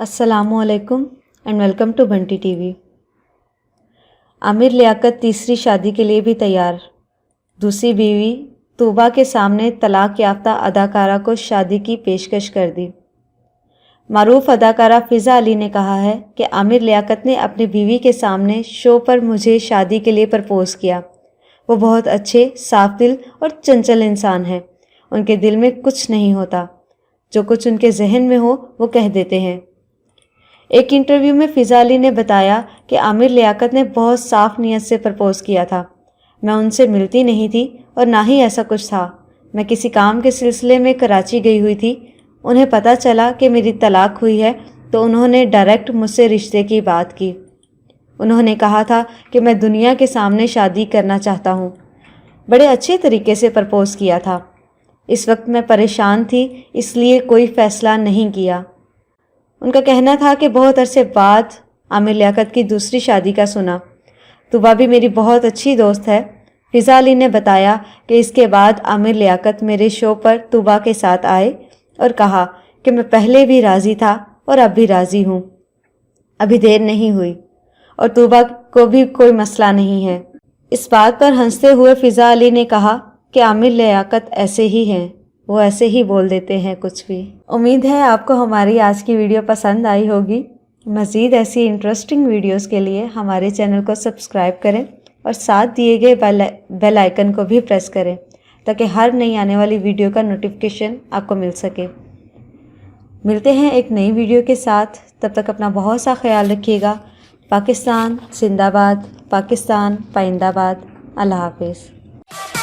अस्सलामु अलैकुम and welcome to Bunty TV. Aamir Liaquat तीसरी शादी के लिए भी तैयार। दूसरी बीवी तूबा के सामने तलाक याफ्ता अदाकारा को शादी की पेशकश कर दी। मारूफ अदाकारा फ़िज़ा अली ने कहा है कि आमिर लियाकत ने अपनी बीवी के सामने शो पर मुझे शादी के लिए प्रपोज़ किया। वो बहुत अच्छे, साफ दिल और चंचल इंसान हैं। उनके दिल में कुछ नहीं होता, जो कुछ उनके जहन में हो वो कह देते हैं। एक इंटरव्यू में फ़िज़ा अली ने बताया कि आमिर लियाकत ने बहुत साफ नीयत से प्रपोज़ किया था। मैं उनसे मिलती नहीं थी और ना ही ऐसा कुछ था। मैं किसी काम के सिलसिले में कराची गई हुई थी। उन्हें पता चला कि मेरी तलाक हुई है तो उन्होंने डायरेक्ट मुझसे रिश्ते की बात की। उन्होंने कहा था कि मैं दुनिया के सामने शादी करना चाहता हूँ। बड़े अच्छे तरीके से प्रपोज़ किया था। इस वक्त मैं परेशान थी, इसलिए कोई फ़ैसला नहीं किया। उनका कहना था कि बहुत अरसे बाद आमिर लियाकत की दूसरी शादी का सुना। तूबा भी मेरी बहुत अच्छी दोस्त है। फ़िज़ा अली ने बताया कि इसके बाद आमिर लियाकत मेरे शो पर तूबा के साथ आए और कहा कि मैं पहले भी राज़ी था और अब भी राज़ी हूँ। अभी देर नहीं हुई और तूबा को भी कोई मसला नहीं है। इस बात पर हंसते हुए फ़िज़ा अली ने कहा कि आमिर लियाकत ऐसे ही हैं, वो ऐसे ही बोल देते हैं कुछ भी। उम्मीद है आपको हमारी आज की वीडियो पसंद आई होगी। मज़ीद ऐसी इंटरेस्टिंग वीडियोस के लिए हमारे चैनल को सब्सक्राइब करें और साथ दिए गए बेल आइकन को भी प्रेस करें ताकि हर नई आने वाली वीडियो का नोटिफिकेशन आपको मिल सके। मिलते हैं एक नई वीडियो के साथ, तब तक अपना बहुत सा ख्याल रखिएगा। पाकिस्तान जिंदाबाद, पाकिस्तान पाइंदाबाद। अल्लाह हाफिज़।